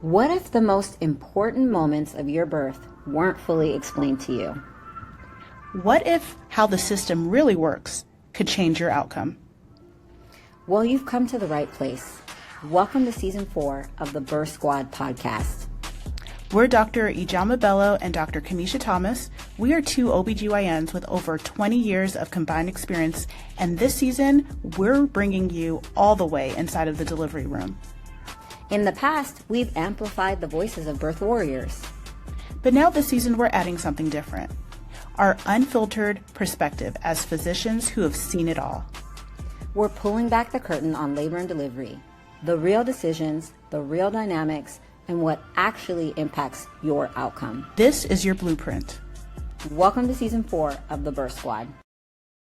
What if the most important moments of your birth weren't fully explained to you? What if how the system really works could change your outcome? Well, you've come to the right place. Welcome to Season 4 of the Birth Squad podcast. We're Dr. Ijeoma Bello and Dr. Kimeshia Thomas. We are two OB-GYNs with over 20 years of combined experience, and this season, we're bringing you all the way inside of the delivery room. In the past, we've amplified the voices of birth warriors. But now this season, we're adding something different. Our unfiltered perspective as physicians who have seen it all. We're pulling back the curtain on labor and delivery, the real decisions, the real dynamics, and what actually impacts your outcome. This is your blueprint. Welcome to Season 4 of the Birth Squad.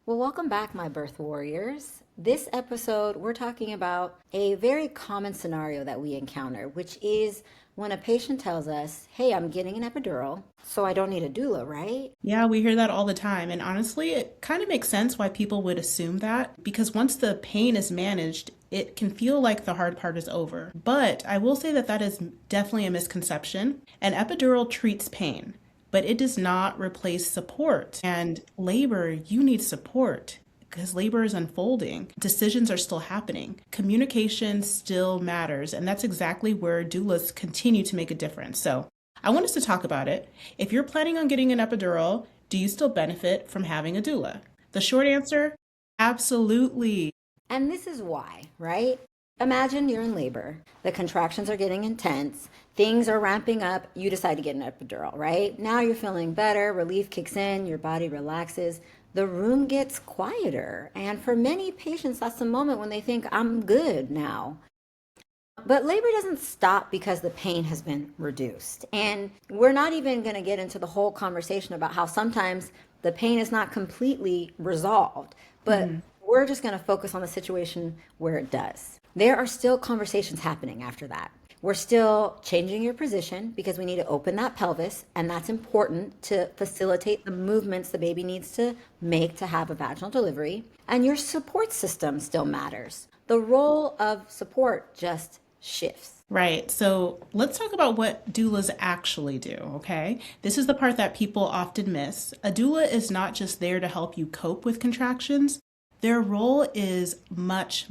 Well, welcome back, my birth warriors. This episode, we're talking about a very common scenario that we encounter, which is when a patient tells us, hey, I'm getting an epidural, so I don't need a doula, right? Yeah, we hear that all the time. And honestly, it kind of makes sense why people would assume that, because once the pain is managed, it can feel like the hard part is over. But I will say that that is definitely a misconception. An epidural treats pain, but it does not replace support. And labor, you need support because labor is unfolding. Decisions are still happening. Communication still matters. And that's exactly where doulas continue to make a difference. So I want us to talk about it. If you're planning on getting an epidural, do you still benefit from having a doula? The short answer, absolutely. And this is why, right? Imagine you're in labor. The contractions are getting intense. Things are ramping up. You decide to get an epidural, right? Now you're feeling better. Relief kicks in. Your body relaxes. The room gets quieter. And for many patients, that's the moment when they think, I'm good now. But labor doesn't stop because the pain has been reduced. And we're not even going to get into the whole conversation about how sometimes the pain is not completely resolved. But we're just going to focus on the situation where it does. There are still conversations happening after that. We're still changing your position because we need to open that pelvis, and that's important to facilitate the movements the baby needs to make to have a vaginal delivery. And your support system still matters. The role of support just shifts. Right. So let's talk about what doulas actually do, okay? This is the part that people often miss. A doula is not just there to help you cope with contractions. Their role is much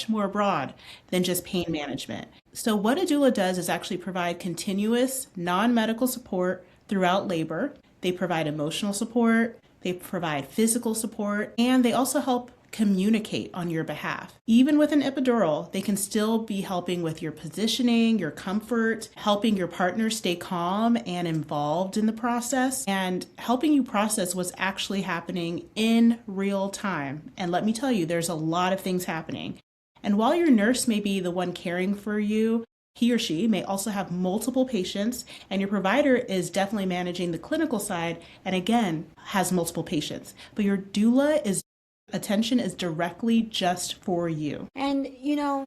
more broad than just pain management. So what a doula does is actually provide continuous non-medical support throughout labor. They provide emotional support, they provide physical support, and they also help communicate on your behalf. Even with an epidural, they can still be helping with your positioning, your comfort, helping your partner stay calm and involved in the process, and helping you process what's actually happening in real time. And let me tell you, there's a lot of things happening. And while your nurse may be the one caring for you, he or she may also have multiple patients, and your provider is definitely managing the clinical side and again has multiple patients. But your doula attention is directly just for you. And,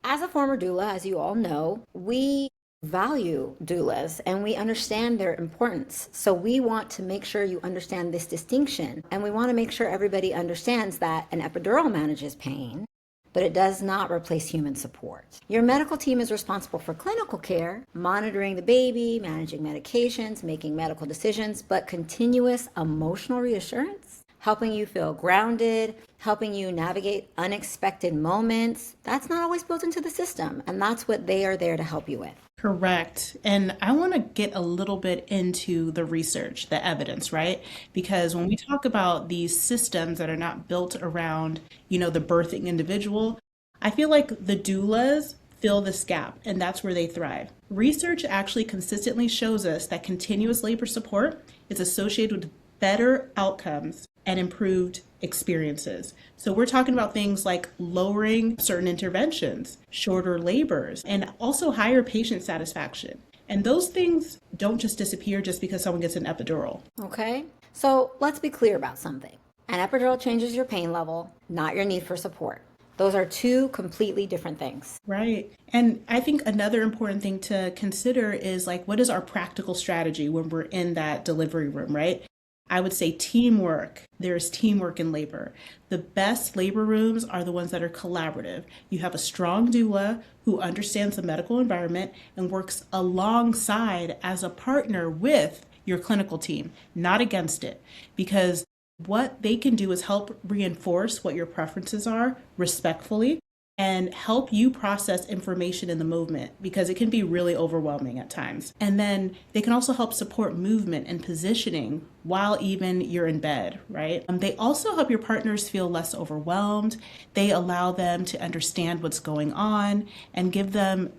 as a former doula, as you all know, we value doulas and we understand their importance. So we want to make sure you understand this distinction. And we want to make sure everybody understands that an epidural manages pain, but it does not replace human support. Your medical team is responsible for clinical care, monitoring the baby, managing medications, making medical decisions, but continuous emotional reassurance, helping you feel grounded, helping you navigate unexpected moments. That's not always built into the system, and that's what they are there to help you with. Correct. And I want to get a little bit into the research, the evidence, right? Because when we talk about these systems that are not built around, the birthing individual, I feel like the doulas fill this gap, and that's where they thrive. Research actually consistently shows us that continuous labor support is associated with better outcomes and improved experiences. So we're talking about things like lowering certain interventions, shorter labors, and also higher patient satisfaction. And those things don't just disappear just because someone gets an epidural. Okay, so let's be clear about something. An epidural changes your pain level, not your need for support. Those are two completely different things. Right. And I think another important thing to consider is what is our practical strategy when we're in that delivery room, right? I would say teamwork. There's teamwork in labor. The best labor rooms are the ones that are collaborative. You have a strong doula who understands the medical environment and works alongside as a partner with your clinical team, not against it. Because what they can do is help reinforce what your preferences are respectfully and help you process information in the movement, because it can be really overwhelming at times. And then they can also help support movement and positioning while even you're in bed, right? They also help your partners feel less overwhelmed. They allow them to understand what's going on and give them,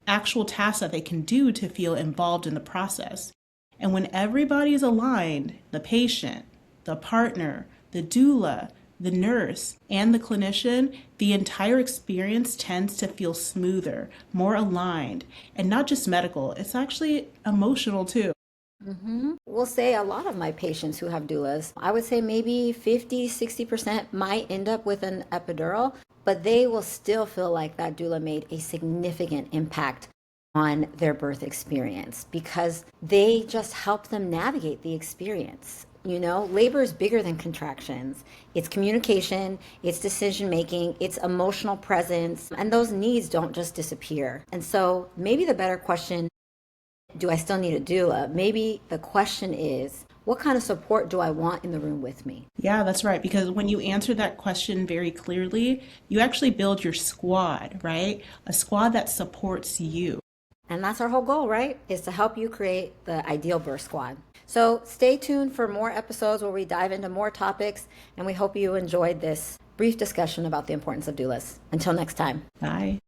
actual tasks that they can do to feel involved in the process. And when everybody is aligned, the patient, the partner, the doula, the nurse, and the clinician, the entire experience tends to feel smoother, more aligned, and not just medical, it's actually emotional too. We'll say a lot of my patients who have doulas, I would say maybe 50-60% might end up with an epidural, but they will still feel like that doula made a significant impact on their birth experience because they just help them navigate the experience. Labor is bigger than contractions. It's communication, it's decision making, it's emotional presence, and those needs don't just disappear. And so maybe the better question, do I still need a doula? Maybe the question is, what kind of support do I want in the room with me? Yeah, that's right. Because when you answer that question very clearly, you actually build your squad, right? A squad that supports you. And that's our whole goal, right? Is to help you create the ideal birth squad. So stay tuned for more episodes where we dive into more topics, and we hope you enjoyed this brief discussion about the importance of doulas. Until next time. Bye.